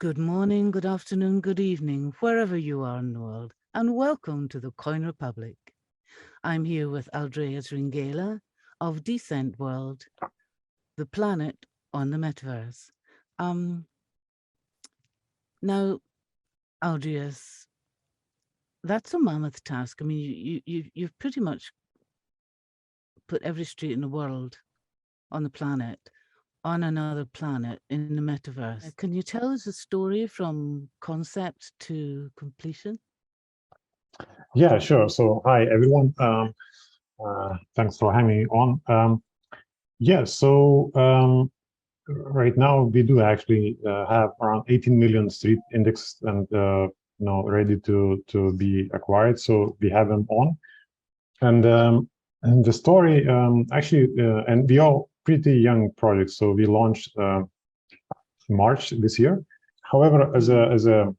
Good morning, good afternoon, good evening, wherever you are in the world, and welcome to the Coin Republic. I'm here with Audrius Ringaila of DecentWorld, the planet on the Metaverse. Now, Audrius, that's a mammoth task. I mean, you've pretty much put every street in the world on the planet on another planet in the Metaverse. Can you tell us a story from concept to completion? Yeah, sure. So, hi, everyone. Thanks for having me on. Right now we do actually have around 18 million street indexed and ready to be acquired. So we have them on, and the story and we are pretty young projects. So we launched March this year. However, as a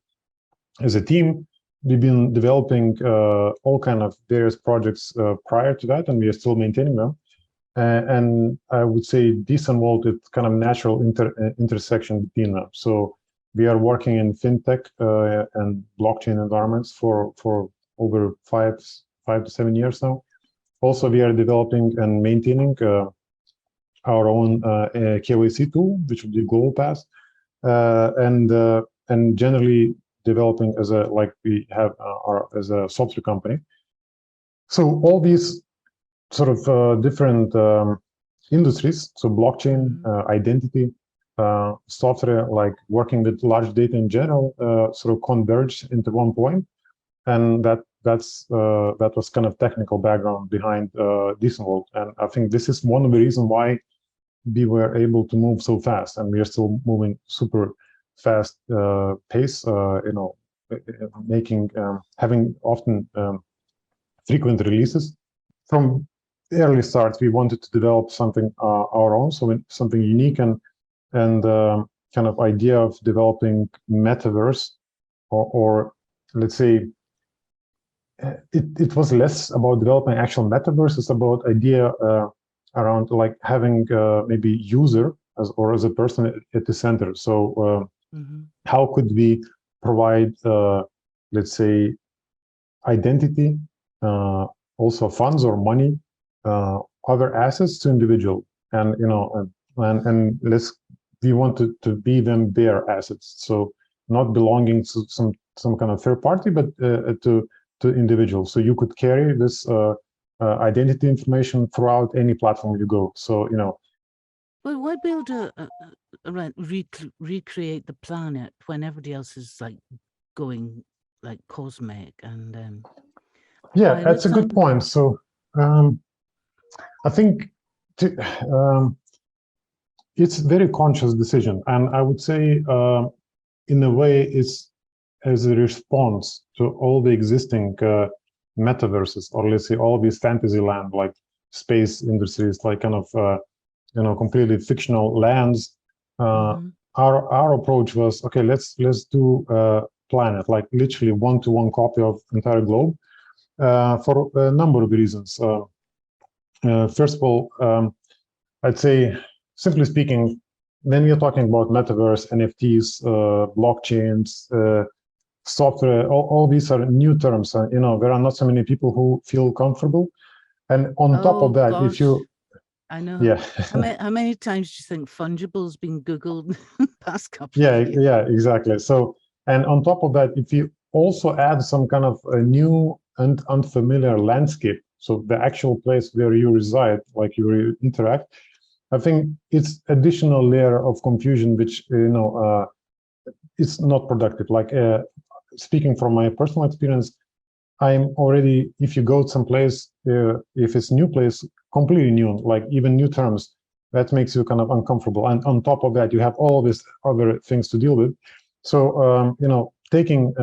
team, we've been developing all kind of various projects prior to that, and we are still maintaining them. And I would say DecentWorld is kind of natural intersection between them. So we are working in fintech and blockchain environments for over 5 to 7 years now. Also, we are developing and maintaining our own KYC tool, which would be Global Pass, and generally developing as we have as a software company. So all these sort of different industries, so blockchain, identity, software, like working with large data in general, sort of converge into one point, and that was kind of technical background behind DecentWorld. And I think this is one of the reasons why we were able to move so fast, and we are still moving super fast pace. Having often frequent releases. From the early start, we wanted to develop something our own, so something unique, and kind of idea of developing metaverse, or let's say it was less about developing actual metaverse. It's about idea around like having maybe user as a person at the center. So how could we provide let's say identity, also funds or money, other assets to individual, and we wanted to be them their assets, so not belonging to some kind of third party, but to individuals. So you could carry this identity information throughout any platform you go. So Well, why be able to recreate the planet when everybody else is like going like cosmic and yeah, that's a good point. So I think it's a very conscious decision, and I would say in a way it's as a response to all the existing metaverses, or let's say all these fantasy land, like space industries, like kind of completely fictional lands. Our approach was, okay, let's do planet, like literally one-to-one copy of entire globe, for a number of reasons. First of all, I'd say, simply speaking, when we are talking about metaverse, NFTs, blockchains, software, all these are new terms. There are not so many people who feel comfortable. And on top of that, if you... I know. Yeah. How many times do you think fungible's been Googled past couple of years? Yeah, exactly. So, and on top of that, if you also add some kind of a new and unfamiliar landscape, so the actual place where you reside, like you interact, I think it's additional layer of confusion, which, it's not productive. Like, speaking from my personal experience, I'm already, if you go someplace, if it's new place, completely new, like even new terms, that makes you kind of uncomfortable. And on top of that, you have all these other things to deal with. So, taking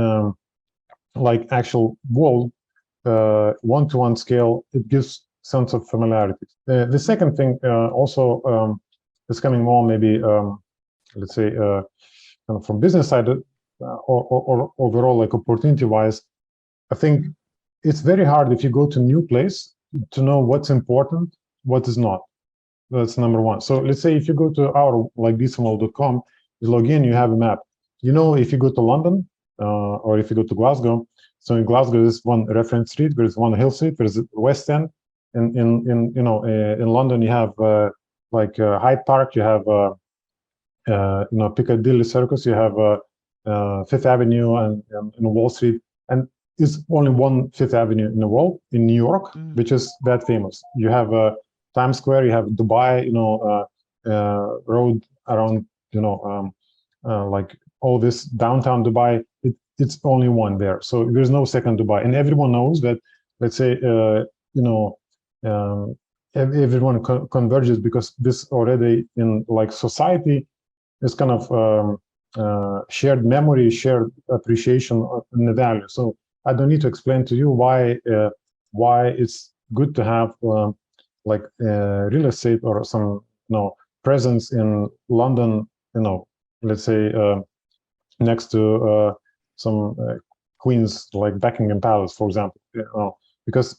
like actual world, one-to-one scale, it gives sense of familiarity. The second thing also is coming more maybe, let's say, kind of from business side, or overall, like opportunity-wise, I think it's very hard if you go to a new place to know what's important, what is not. That's number one. So let's say if you go to our, like DecentWorld.com, you log in, you have a map. if you go to London or if you go to Glasgow, so in Glasgow there's one reference street, there's one hill street, there's West End. In London you have like Hyde Park, you have Piccadilly Circus, you have Fifth Avenue and Wall Street, and there's only one Fifth Avenue in the world in New York, which is that famous. You have Times Square, you have Dubai, road around, like all this downtown Dubai. It's only one there, so there's no second Dubai, and everyone knows that. Let's say, everyone converges because this already in like society is kind of shared memory, shared appreciation in the value. So I don't need to explain to you why it's good to have like real estate or some presence in London. Let's say next to some Queens, like Buckingham Palace, for example. Because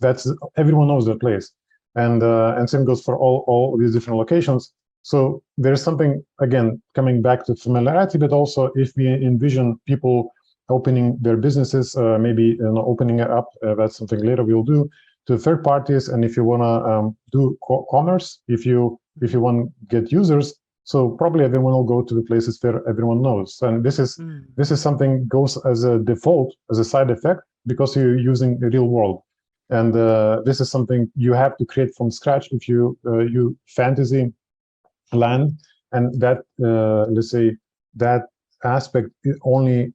everyone knows that place, and same goes for all these different locations. So there's something, again, coming back to familiarity, but also if we envision people opening their businesses, maybe opening it up, that's something later we'll do, to third parties. And if you want to do commerce, if you want to get users, so probably everyone will go to the places where everyone knows. And this is something goes as a default, as a side effect, because you're using the real world. And this is something you have to create from scratch if you fantasy land, and that let's say that aspect only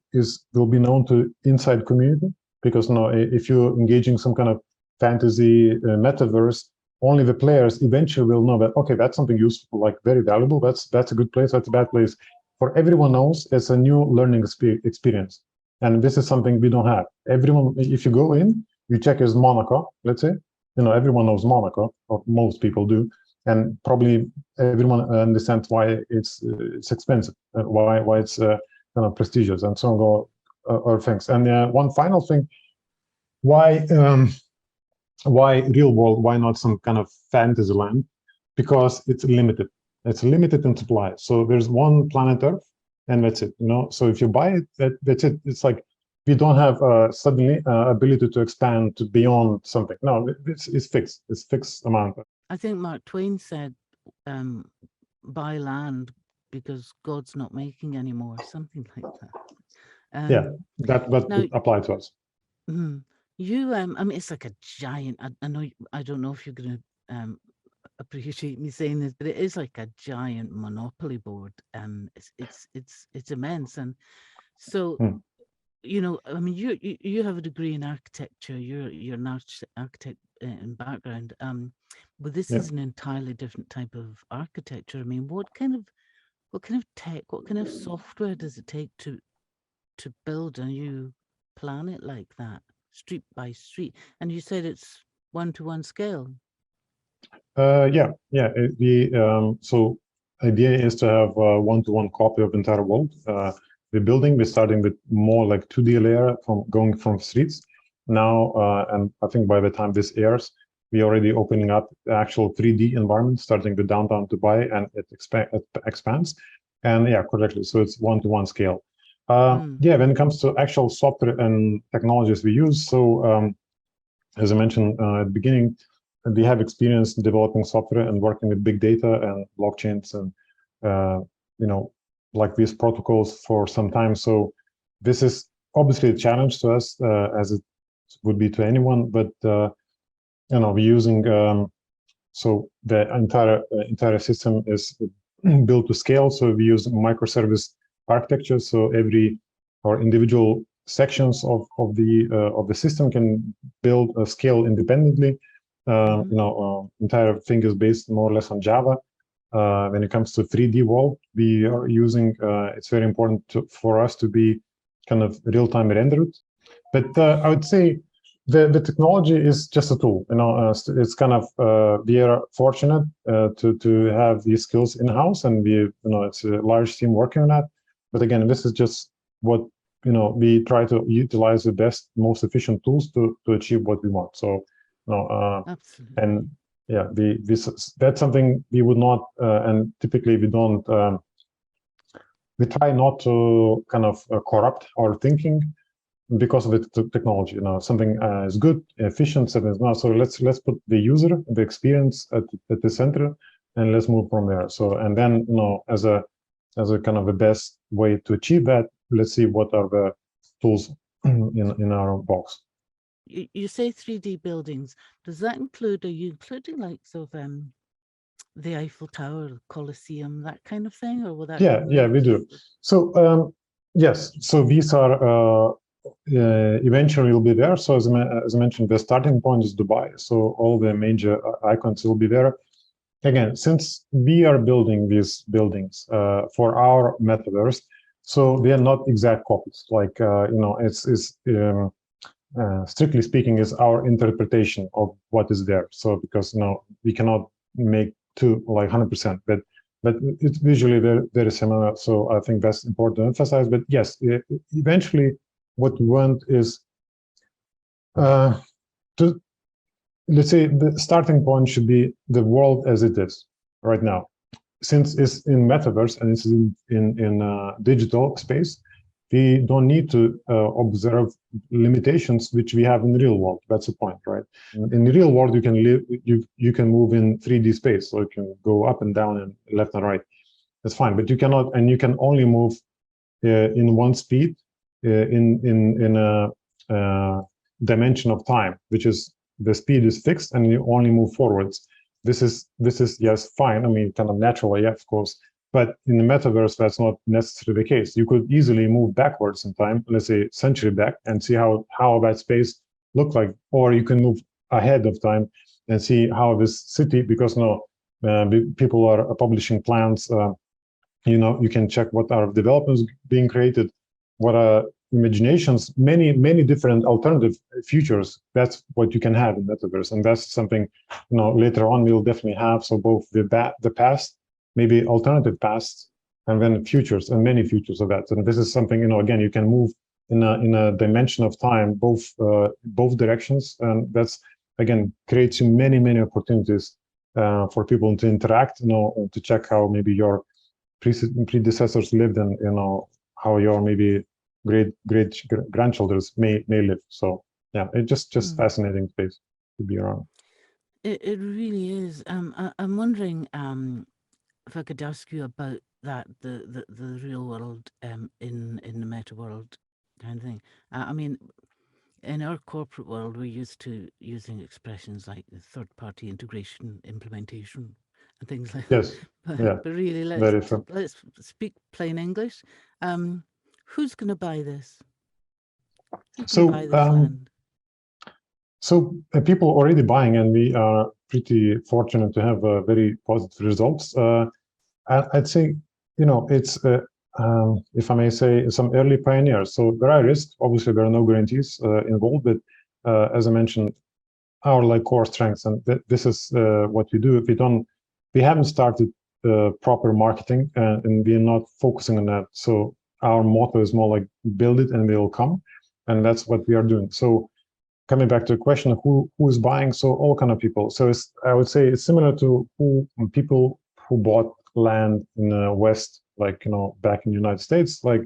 will be known to inside community, because if you're engaging some kind of fantasy metaverse, only the players eventually will know that, okay, that's something useful, like very valuable, that's a good place, that's a bad place. For everyone knows it's a new learning experience, and this is something we don't have. Everyone, if you go in, you check is Monaco, let's say, everyone knows Monaco, or most people do, and probably everyone understands why it's expensive, why it's kind of prestigious, and so on, or things. And one final thing, why real world? Why not some kind of fantasy land? Because it's limited. It's limited in supply. So there's one planet Earth, and that's it. So if you buy it, that's it. It's like we don't have suddenly ability to expand to beyond something. No, it's fixed. It's fixed amount. I think Mark Twain said, buy land because God's not making anymore, something like that. Yeah, that would apply to us. You, I mean, it's like a giant, I know, I don't know if you're going to appreciate me saying this, but it is like a giant monopoly board. It's immense. And so, I mean, you have a degree in architecture, you're an architect in background, but this is an entirely different type of architecture. I mean, what kind of tech, what kind of software does it take to build a new planet like that, street by street? And you said it's 1-to-1 scale. Yeah. So idea is to have a 1-to-1 copy of the entire world. The building, we're starting with more like 2D layer going from streets now, and I think by the time this airs, we're already opening up the actual 3D environment, starting with downtown Dubai, and it expands. And yeah, correctly. So it's 1-to-1 scale. Yeah, when it comes to actual software and technologies we use, so as I mentioned at the beginning, we have experience in developing software and working with big data and blockchains and like these protocols for some time. So this is obviously a challenge to us, as it would be to anyone. But we're using so the entire system is built to scale. So we use microservice architecture. So individual sections of the system can build a scale independently. Entire thing is based more or less on Java. When it comes to 3D world, we are using, it's very important for us to be kind of real-time rendered. But I would say the technology is just a tool. It's kind of, we are fortunate to have these skills in-house, and it's a large team working on that. But again, this is just what, we try to utilize the best, most efficient tools to achieve what we want. So, absolutely. And yeah, that's something we would not, and typically we don't we try not to kind of corrupt our thinking because of the technology. You know, something is good, efficient, something is not. So let's put the user, the experience at the center, and let's move from there. So, and then, you know, as a kind of the best way to achieve that, let's see what are the tools in our box. You say 3D buildings. Does that include? Are you including like sort of the Eiffel Tower, the Colosseum, that kind of thing, or will that? Yeah, we do. So yes, so these are eventually will be there. So as I mentioned, the starting point is Dubai. So all the major icons will be there. Again, since we are building these buildings for our metaverse, so they are not exact copies. Like you know, it's strictly speaking, is our interpretation of what is there. So because you know we cannot make two like 100%, but it's visually very similar. So I think that's important to emphasize. But yes, eventually, what we want is to, let's say, the starting point should be the world as it is right now. Since it's in metaverse and it's in digital space, we don't need to observe limitations which we have in the real world. That's the point, right? In the real world, you can live, you can move in 3D space, so you can go up and down and left and right. That's fine, but you cannot, and you can only move in one speed in a dimension of time, which is the speed is fixed and you only move forwards. This is yes, fine. I mean, kind of naturally, yeah, of course. But in the metaverse, that's not necessarily the case. You could easily move backwards in time, let's say century back, and see how that space looked like. Or you can move ahead of time and see how this city, because people are publishing plans. You know, you can check what are developments being created, what are imaginations, many different alternative futures. That's what you can have in metaverse, and that's something, you know, later on we'll definitely have. So both the past, maybe alternative pasts, and then futures, and many futures of that. And this is something, you know, again, you can move in a dimension of time, both directions, and that's again creates you many opportunities for people to interact, you know, to check how maybe your predecessors lived, and you know how your maybe great grandchildren may live. So yeah, it's just fascinating space to be around. It really is. I'm wondering if I could ask you about that, the real world in the meta world kind of thing. I mean, in our corporate world, we're used to using expressions like third-party integration, implementation, and things like yes. that. Yeah. But really, let's speak plain English. Who's going to buy this? Who's going to buy this land? So people already buying, and we are pretty fortunate to have very positive results. I'd say, you know, it's if I may say, some early pioneers. So there are risks. Obviously, there are no guarantees involved, but as I mentioned, our like core strengths, and this is what we do. We haven't started proper marketing, and we're not focusing on that. So our motto is more like build it and they'll come, and that's what we are doing. So coming back to the question of who is buying, so all kind of people. So I would say it's similar to people who bought land in the West, like, you know, back in the United States, like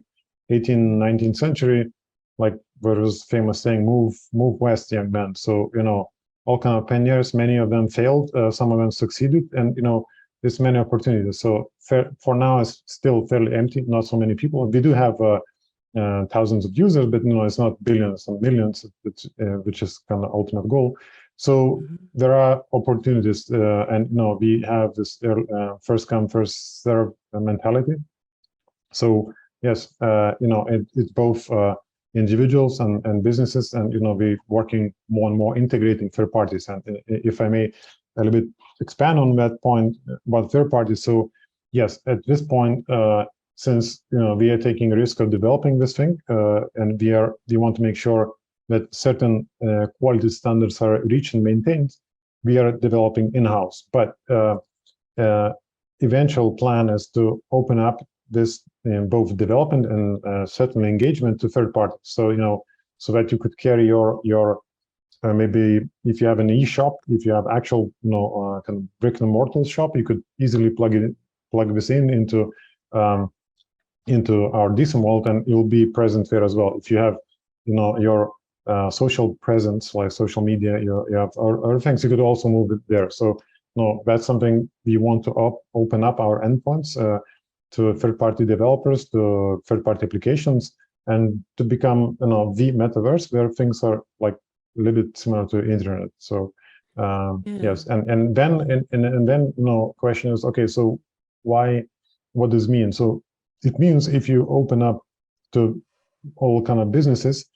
18th, 19th century, like there was famous saying, move west, young man. So, you know, all kind of pioneers, many of them failed, some of them succeeded, and, you know, there's many opportunities. So for now, it's still fairly empty, not so many people. We do have thousands of users, but, you know, it's not billions and millions, which is kind of ultimate goal. So there are opportunities, and, you know, we have this first come, first serve mentality. So yes, you know, it's both individuals and businesses, and, you know, we're working more and more integrating third parties. And if I may a little bit expand on that point about third parties. So yes, at this point, since, you know, we are taking a risk of developing this thing, and we want to make sure that certain quality standards are reached and maintained, we are developing in-house. But eventual plan is to open up this both development and certain engagement to third parties. So, you know, so that you could carry your maybe if you have an e-shop, if you have actual, you know, kind of brick and mortar shop, you could easily plug this into into our DecentWorld, and you'll be present there as well. If you have, your social presence, like social media, you have other things, you could also move it there. So no, that's something we want to open up our endpoints to third-party developers, to third-party applications, and to become, the metaverse where things are like a little bit similar to internet. So yes, and then question is, okay, so what does it mean? So it means if you open up to all kind of businesses,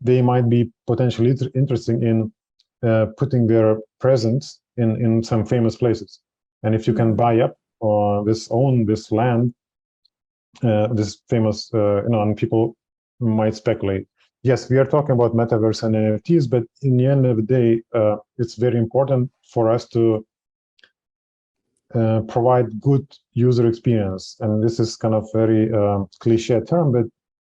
they might be potentially interested in putting their presence in some famous places. And if you can buy up or own this land, this famous, and people might speculate. Yes, we are talking about metaverse and NFTs, but in the end of the day, it's very important for us to provide good user experience. And this is kind of very cliche term, but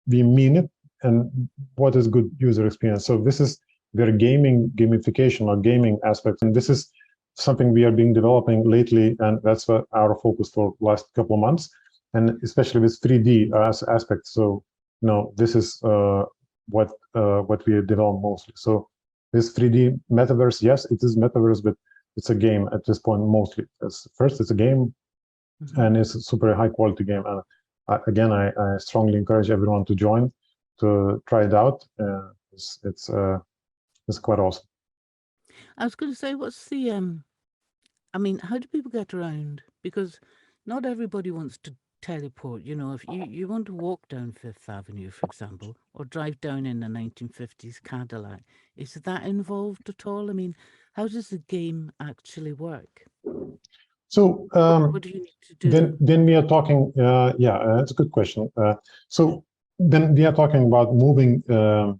we mean it. And what is good user experience? So this is their gamification or gaming aspect. And this is something we are developing lately. And that's what our focus for the last couple of months, and especially with 3D aspects. So, this is what we develop mostly. So this 3D metaverse, yes, it is metaverse, but it's a game at this point mostly. First, it's a game, and it's a super high quality game. And again, I strongly encourage everyone to join, to try it out. It's quite awesome. I was going to say, what's the I mean, how do people get around? Because not everybody wants to teleport. If you want to walk down Fifth Avenue, for example, or drive down in a 1950s Cadillac, is that involved at all? I mean, how does the game actually work? So what do you need to do? Then we are talking. That's a good question. So then we are talking about moving in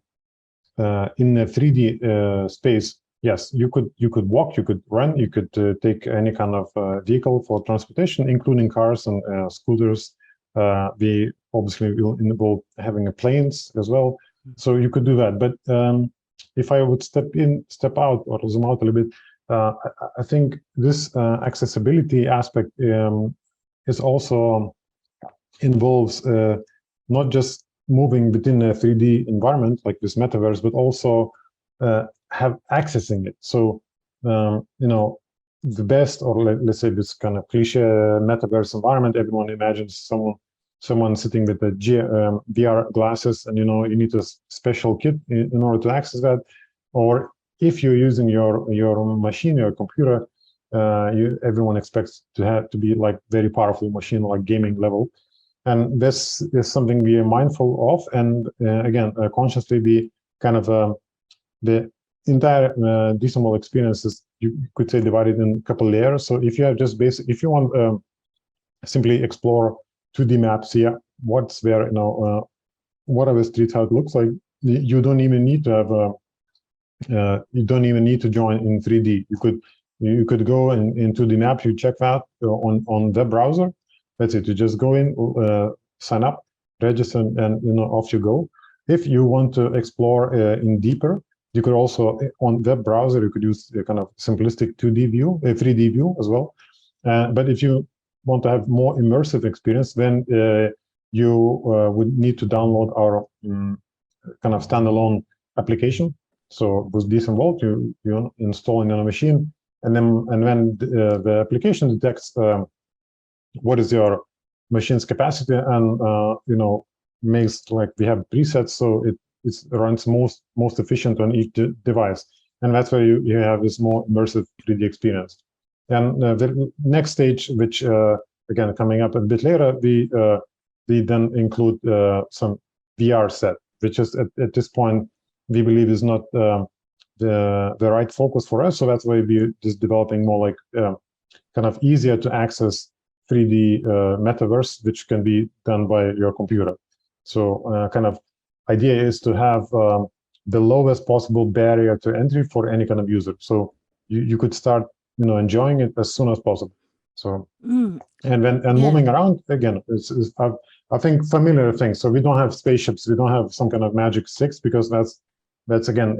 a 3D space. Yes, you could walk, you could run, you could take any kind of vehicle for transportation, including cars and scooters. We obviously will involve having planes as well. So you could do that. But if I would step out or zoom out a little bit, I think this accessibility aspect is also involves not just moving within a 3D environment like this metaverse, but also have accessing it. So, the best, or let's say this kind of cliche metaverse environment, everyone imagines someone sitting with the VR glasses, and you need a special kit in order to access that. Or if you're using your machine, your computer, everyone expects to be like very powerful machine, like gaming level. And this is something we are mindful of, and again, consciously be kind of the entire DecentWorld experiences, you could say, divided in a couple layers. So if you have just if you want simply explore 2D maps, what's there, what are the streets, how it looks like, you don't even need to have you don't even need to join in 3D. You could go in 2D map, you check that on the browser. That's it. You just go in, sign up, register, and off you go. If you want to explore in deeper, you could also, on web browser, you could use a kind of simplistic 2D view, a 3D view as well. But if you want to have more immersive experience, then you would need to download our kind of standalone application. So with DecentWorld, you install it on a machine, and when the application detects what is your machine's capacity, and makes, like, we have presets, so it runs most efficient on each device, and that's where you have this more immersive 3D experience. And the next stage, which again coming up a bit later, we then include some VR set, which is at this point we believe is not the right focus for us. So that's why we're just developing more like kind of easier to access 3D metaverse, which can be done by your computer. So kind of idea is to have the lowest possible barrier to entry for any kind of user. So you could start, enjoying it as soon as possible. So moving around again, I think familiar things. So we don't have spaceships, we don't have some kind of magic sticks, because that's again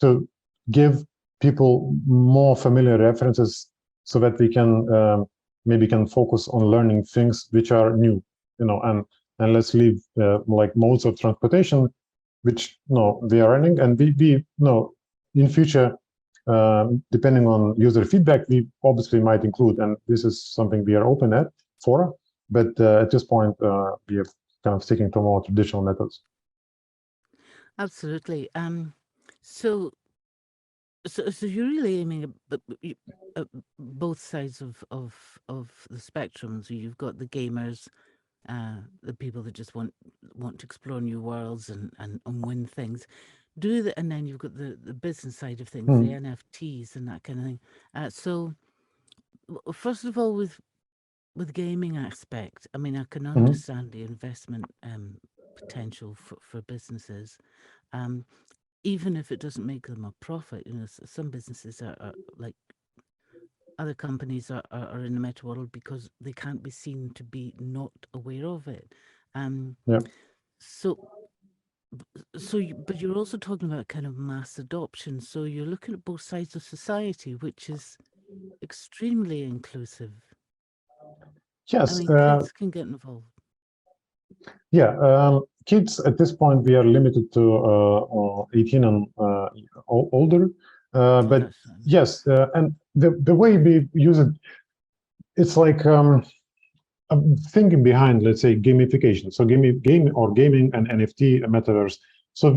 to give people more familiar references, so that we can maybe focus on learning things which are new, and and let's leave like modes of transportation, which we are running, and we in future, depending on user feedback, we obviously might include, and this is something we are open for. But at this point, we are kind of sticking to more traditional methods. Absolutely. So you're really aiming at both sides of the spectrum. So you've got the gamers, the people that just want to explore new worlds and win things. And then you've got the business side of things, the NFTs and that kind of thing. So first of all, with gaming aspect, I mean, I can understand the investment potential for businesses. Even if it doesn't make them a profit, some businesses are like other companies are in the meta world because they can't be seen to be not aware of it. But you're also talking about kind of mass adoption. So you're looking at both sides of society, which is extremely inclusive. Yes, I mean, kids can get involved. Yeah, kids at this point, we are limited to 18 and older. But yes, and the way we use it, it's like thinking behind, let's say, gamification. So gaming and NFT, metaverse. So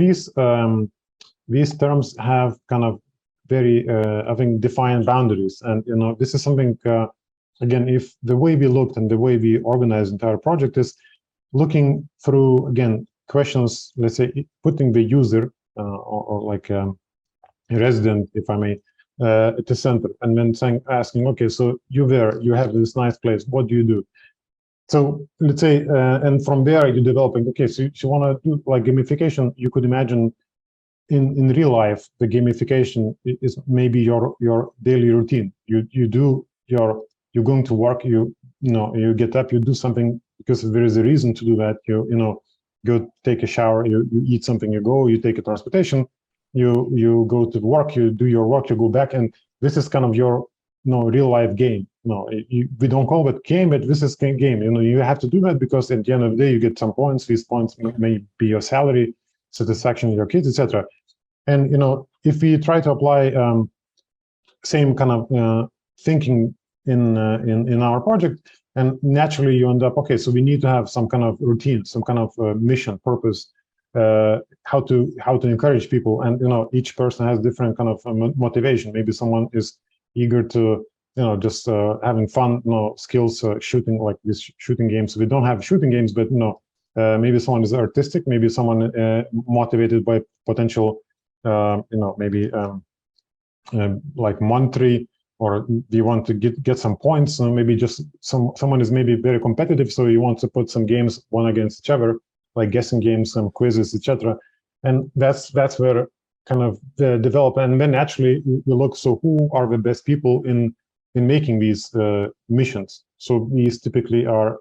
these terms have kind of very, I think, defined boundaries. And this is something. Again, if the way we looked and the way we organized the entire project is looking through, again, questions, let's say, putting the user or like a resident, if I may, at the center, and then asking, okay, so you have this nice place, what do you do? So let's say, and from there you're developing, okay, so you want to do like gamification. You could imagine in real life, the gamification is maybe your daily routine. You're going to work, you get up, you do something because there is a reason to do that. You go take a shower, you eat something, you take a transportation, you go to work, you do your work, you go back, and this is kind of your real life game. We don't call it game, but this is game. You have to do that because at the end of the day you get some points. These points may be your salary, satisfaction of your kids, etc. And if we try to apply same kind of thinking in our project, and naturally you end up, okay, so we need to have some kind of routine, some kind of mission, purpose, how to encourage people. And each person has different kind of motivation. Maybe someone is eager to just having fun, skills, shooting, like these shooting games. We don't have shooting games, but maybe someone is artistic, maybe someone motivated by potential maybe like monetary, or you want to get some points. So maybe just someone is maybe very competitive, so you want to put some games one against each other, like guessing games, some quizzes, etc. And that's where kind of the development. And then naturally we look, so who are the best people in making these missions? So these typically are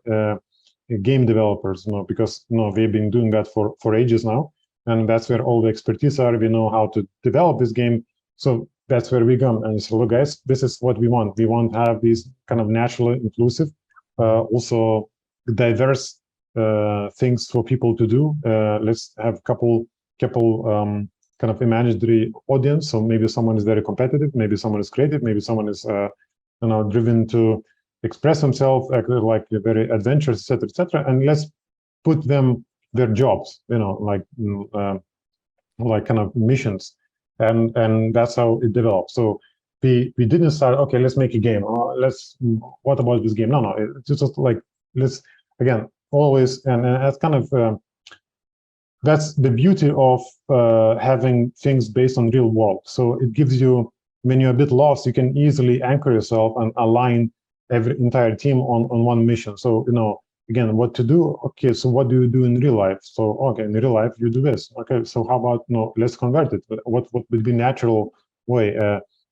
game developers, because they've been doing that for ages now, and that's where all the expertise are. We know how to develop this game, so that's where we come and say, look, guys, this is what we want. We want to have these kind of naturally inclusive, also diverse things for people to do. Let's have couple kind of imaginary audience. So maybe someone is very competitive, maybe someone is creative, maybe someone is driven to express themselves, like very adventurous, etc., etc. And let's put them their jobs, like kind of missions. And that's how it developed. So we didn't start, okay, let's make a game. What about this game? No, it's just like, let's, again, always, and that's kind of, that's the beauty of having things based on real world. So it gives you, when you're a bit lost, you can easily anchor yourself and align every entire team on one mission. So, again, what to do? Okay, so what do you do in real life? So, okay, in real life, you do this. Okay, so how about, let's convert it. What would be natural way?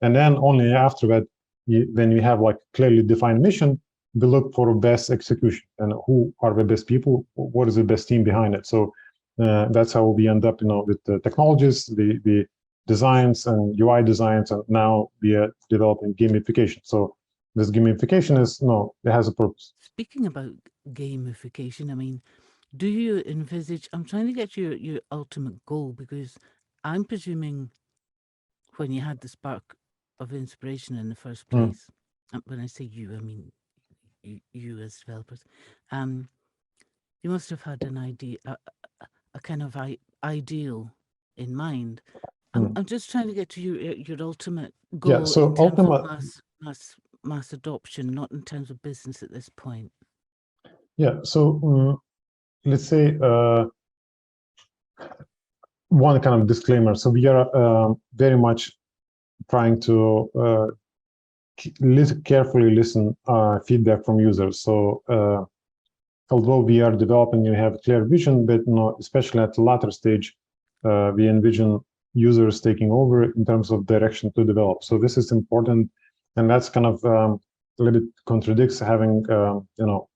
And then only after that, when you have like clearly defined mission, we look for best execution and who are the best people, what is the best team behind it. So that's how we end up, with the technologies, the designs and UI designs, and now we are developing gamification. So this gamification is, it has a purpose. Speaking about gamification, I mean, do you envisage? I'm trying to get your ultimate goal, because I'm presuming when you had the spark of inspiration in the first place. When I say you, I mean you as developers. You must have had an idea, a kind of ideal in mind. I'm just trying to get to your ultimate goal, Yeah, so in terms of mass adoption, not in terms of business at this point. Yeah, so let's say one kind of disclaimer. So we are very much trying to carefully listen feedback from users. So although we are developing and have a clear vision, but especially at the latter stage, we envision users taking over in terms of direction to develop. So this is important, and that's kind of a little bit contradicts having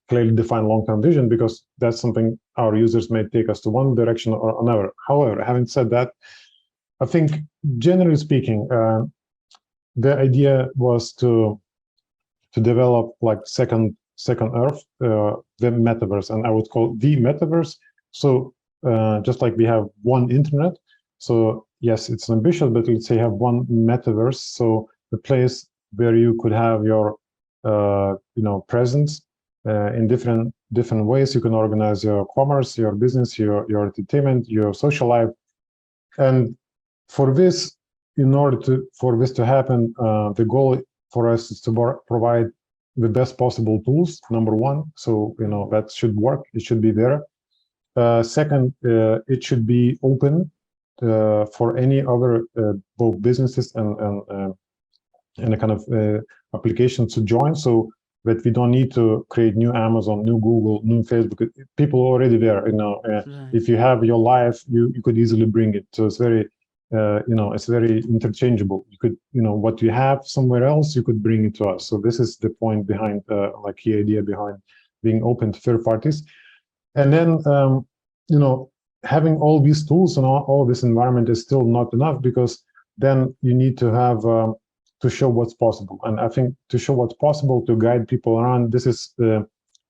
clearly defined long-term vision, because that's something our users may take us to one direction or another. However, having said that, I think generally speaking, the idea was to develop like second Earth, the Metaverse, and I would call the Metaverse. So just like we have one internet, so yes, it's ambitious, but let's say have one Metaverse, so the place where you could have your presence in different ways. You can organize your commerce, your business, your entertainment, your social life, and for this, in order for this to happen, the goal for us is to provide the best possible tools, number one. So that should work. It should be there. Second, it should be open for any other both businesses and a kind of applications to join, so that we don't need to create new Amazon, new Google, new Facebook. People are already there. Right. If you have your life, you could easily bring it. So it's very it's very interchangeable. You could, what you have somewhere else, you could bring it to us. So this is the point behind, like key idea behind being open to third parties. And then, having all these tools and all this environment is still not enough, because then you need to have to show what's possible. And I think to show what's possible, to guide people around, this is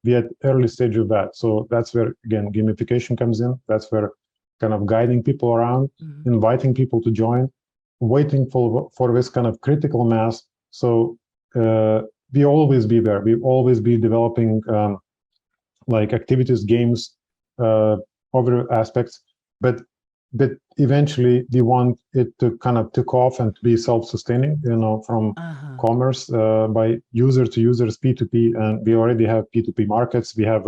we at early stage of that. So that's where, again, gamification comes in. That's where kind of guiding people around, inviting people to join, waiting for this kind of critical mass. So we always be there. We always be developing like activities, games, other aspects, but eventually we want it to kind of take off and to be self-sustaining, from commerce by user to users, P2P, and we already have P2P markets. We have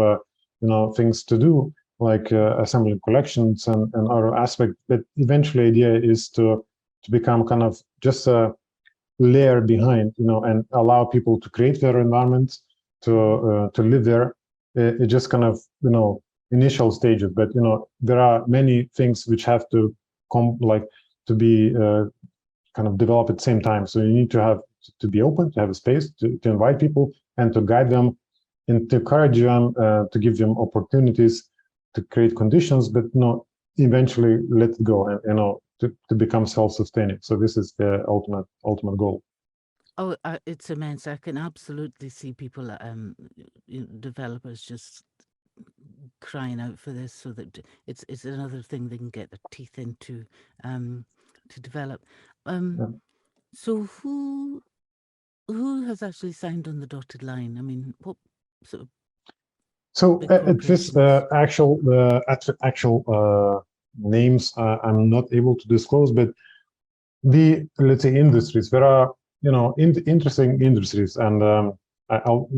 things to do, like assembling collections and other aspects. But eventually, idea is to become kind of just a layer behind, and allow people to create their environments, to live there. It just kind of initial stages, but there are many things which have to to be kind of developed at the same time. So you need to have to be open, to have a space, to invite people, and to guide them, and to encourage them, to give them opportunities, to create conditions, but eventually let it go, and to become self-sustaining. So this is the ultimate goal. Oh, it's immense. I can absolutely see people, developers, just crying out for this, so that it's another thing they can get their teeth into, to develop. So who has actually signed on the dotted line? I mean, what sort of? So at this actual names, I'm not able to disclose, but let's say industries, there are interesting industries, and I'll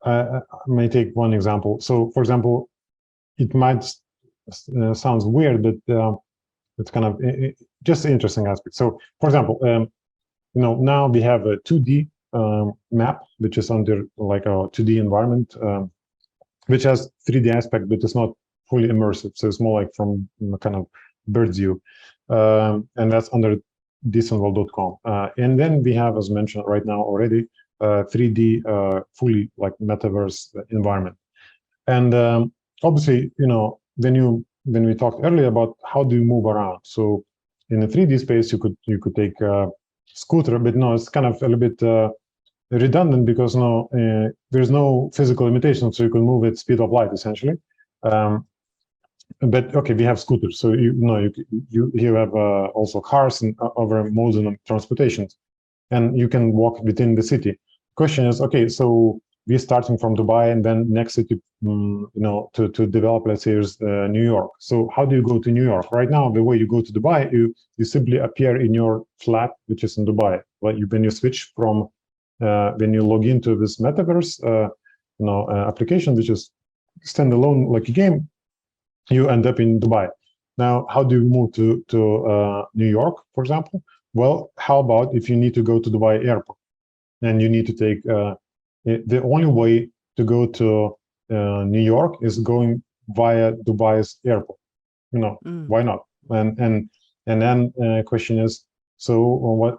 I may take one example. So, for example, it might sounds weird, but it's kind of just interesting aspect. So, for example, now we have a 2D map, which is under like a 2D environment, which has 3D aspect, but it's not fully immersive. So it's more like from kind of bird's view, and that's under DecentWorld.com. And then we have, as mentioned right now already, 3D fully like metaverse environment. And obviously, when we talked earlier about how do you move around, so in a 3D space you could take a scooter, but no, it's kind of a little bit redundant because there's no physical limitation, so you can move at speed of light essentially. But okay, we have scooters, so you have also cars and other modes of transportation, and you can walk within the city. Question is, okay, so we're starting from Dubai, and then next city, to develop, let's say, is New York. So how do you go to New York? Right now, the way you go to Dubai, you simply appear in your flat, which is in Dubai. When you switch from when you log into this Metaverse, application, which is standalone like a game, you end up in Dubai. Now, how do you move to New York, for example? Well, how about if you need to go to Dubai airport, and you need to take the only way to go to New York is going via Dubai's airport. Why not? And then question is, so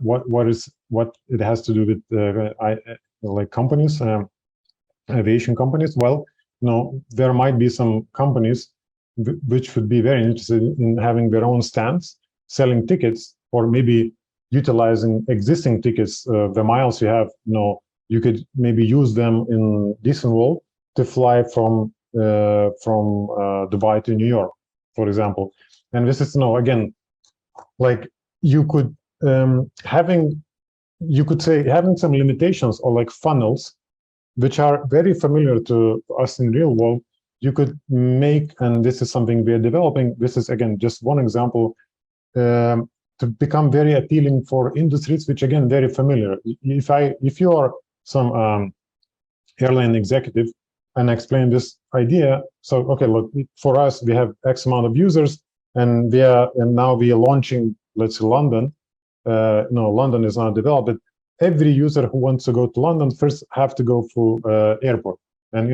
what it has to do with like companies, aviation companies? Well, there might be some companies which would be very interested in having their own stands, selling tickets, or maybe utilizing existing tickets, the miles you have. You could maybe use them in DecentWorld to fly from Dubai to New York, for example. And this is again, like you could having some limitations, or like funnels, which are very familiar to us in real world. You could make, and this is something we are developing. This is again just one example, to become very appealing for industries, which again very familiar. If you are some airline executive and explain this idea, so okay, look, for us we have X amount of users, and now we are launching, let's say, London. London is not developed, but every user who wants to go to London first have to go through airport. And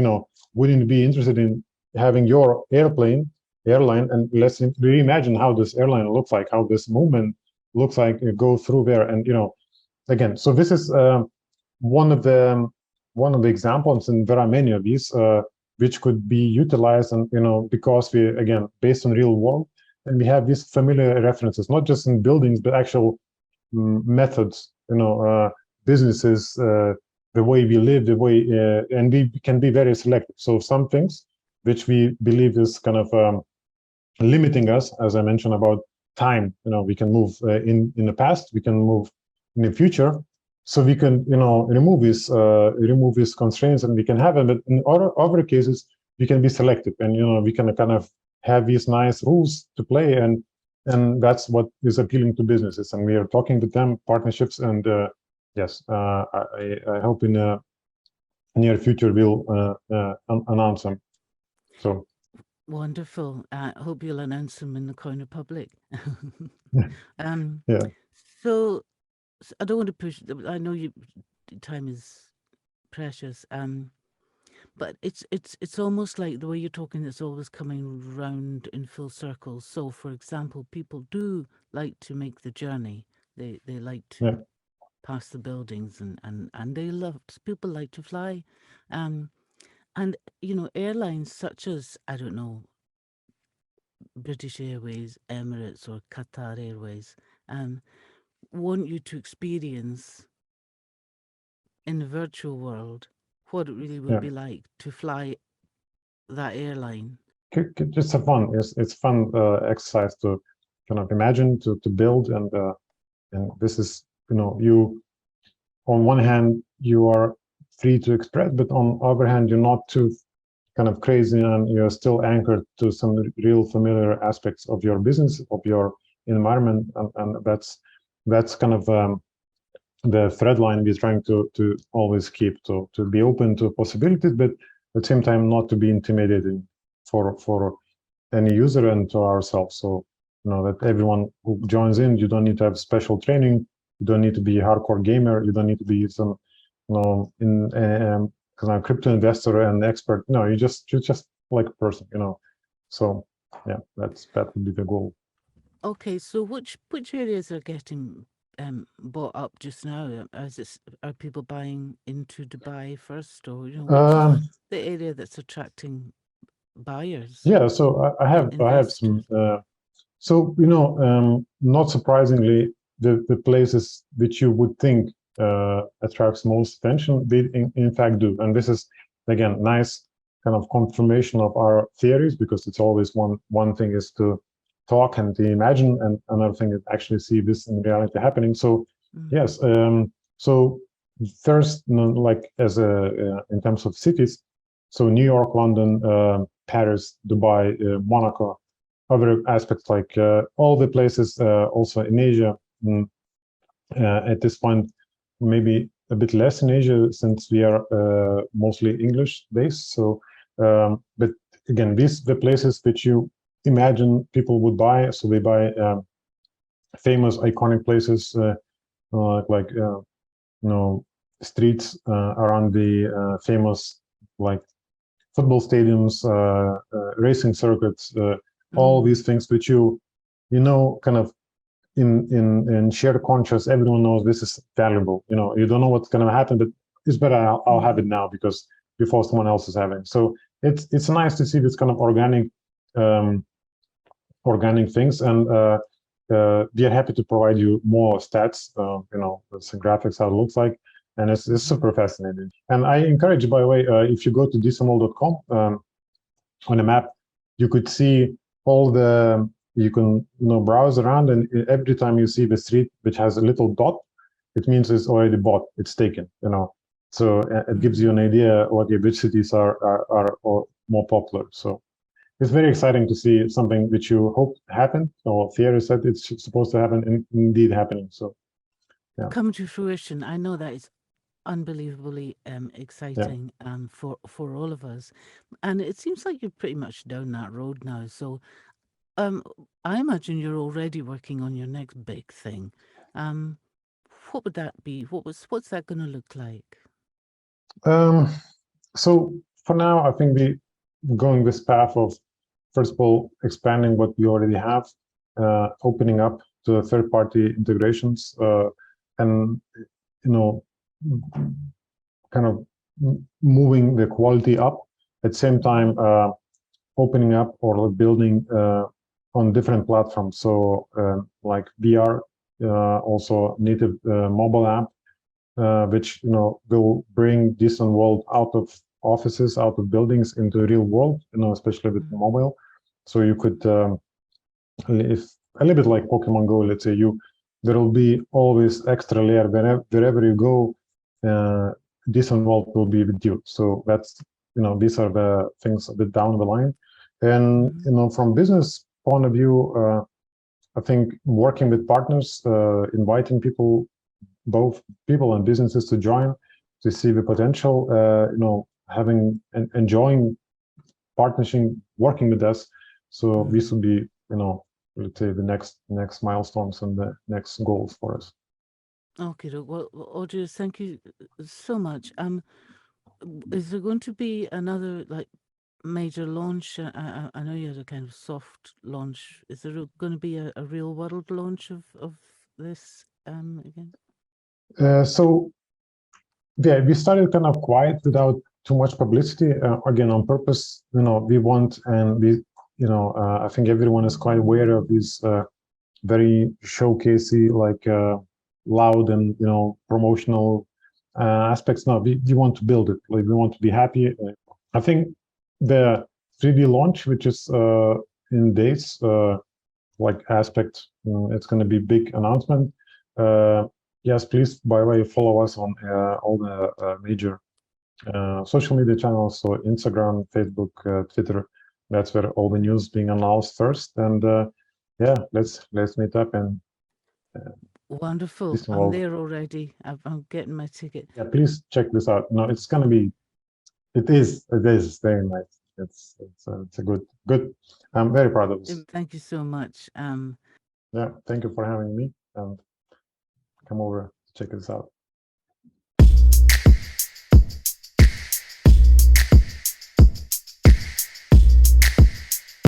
wouldn't you be interested in having your airline, and let's reimagine how this airline looks like, how this movement looks like, go through there. And again, so this is one of the examples, and there are many of these which could be utilized, and because we, again, based on real world, and we have these familiar references, not just in buildings but actual methods, businesses, the way we live, the way, and we can be very selective. So some things which we believe is kind of limiting us, as I mentioned about time, we can move in the past, we can move in the future, so we can remove these constraints, and we can have them. But in other cases, we can be selective, and we can kind of have these nice rules to play, and that's what is appealing to businesses. And we are talking with them, partnerships, and yes, I hope in the near future we'll announce them. So wonderful. I hope you'll announce them in the Coin Republic. yeah. So I don't want to push. I know time is precious. But it's almost like the way you're talking. It's always coming round in full circle. So, for example, people do like to make the journey. They like to pass the buildings, and people like to fly, and airlines such as, I don't know, British Airways, Emirates, or Qatar Airways, want you to experience in the virtual world what it really would be like to fly that airline. Just have fun. It's fun exercise to kind of imagine, to build, and this is, you, on one hand you are free to express, but on the other hand you're not too kind of crazy, and you're still anchored to some real familiar aspects of your business, of your environment, and that's kind of the thread line we're trying to always keep, to be open to possibilities, but at the same time not to be intimidating for any user and to ourselves. So that everyone who joins in, you don't need to have special training, you don't need to be a hardcore gamer, you don't need to be some crypto investor and expert. No, you're just like a person, so yeah, that would be the goal. Okay, so which areas are getting bought up just now? Are people buying into Dubai first, or which is the area that's attracting buyers? Yeah, so I have some. So not surprisingly, the places which you would think attracts most attention, they in fact do. And this is, again, nice kind of confirmation of our theories, because it's always one thing is to talk and to imagine, and another thing is actually see this in reality happening. So yes, so first, like as in terms of cities, so New York, London, Paris, Dubai, Monaco, other aspects like all the places also in Asia. At this point, maybe a bit less in Asia, since we are mostly English based. So, but again, these the places which you imagine people would buy. So they buy famous, iconic places like you know, streets around the famous, like football stadiums, racing circuits, all these things which you know, kind of in shared conscious, everyone knows this is valuable. You know, you don't know what's going to happen, but it's better I'll have it now, because before someone else is having. So it's nice to see this kind of organic things, and we are happy to provide you more stats, you know, some graphics, how it looks like, and it's super fascinating. And I encourage, by the way, if you go to DecentWorld.com, on a map, you could see all the, you can browse around, and every time you see the street which has a little dot, it means it's already bought, it's taken, you know. So it gives you an idea which cities are more popular. So it's very exciting to see something which you hope happened, or theory said it's supposed to happen, and indeed happening. So yeah, come to fruition. I know that it's unbelievably exciting for all of us, and it seems like you're pretty much down that road now. So I imagine you're already working on your next big thing. What would that be? What's that going to look like? So for now, I think we going this path of, first of all, expanding what we already have, opening up to third-party integrations, and kind of moving the quality up. At the same time, opening up or building on different platforms. So like VR, also native mobile app, which will bring DecentWorld out of offices, out of buildings, into the real world, especially with mobile. So you could, if a little bit like Pokemon Go, let's say, there will be always extra layer wherever you go. DecentWorld will be with you. So that's, these are the things a bit down the line. And from business point of view, I think working with partners, inviting people, both people and businesses, to join, to see the potential, having and enjoying partnership, working with us. So this would be, let's say, the next milestones and the next goals for us. Okay, well, Audrius, thank you so much. Is there going to be another major launch? I know you had a kind of soft launch. Is there going to be a real world launch of this again? So yeah, we started kind of quiet without too much publicity, again, on purpose. We want, and we, I think everyone is quite aware of these very showcasey, like loud and promotional aspects. No, we want to build it. Like, we want to be happy. I think the 3D launch, which is in days, like aspect, it's going to be big announcement. Yes, please, by the way, follow us on all the major social media channels, so Instagram, Facebook, Twitter. That's where all the news being announced first. And yeah, let's meet up and. Wonderful! I'm there already. I'm getting my ticket. Yeah, please check this out. No, it's gonna be. It is very nice. It's a good. I'm very proud of this. Thank you so much. Yeah, thank you for having me, and come over to check this out.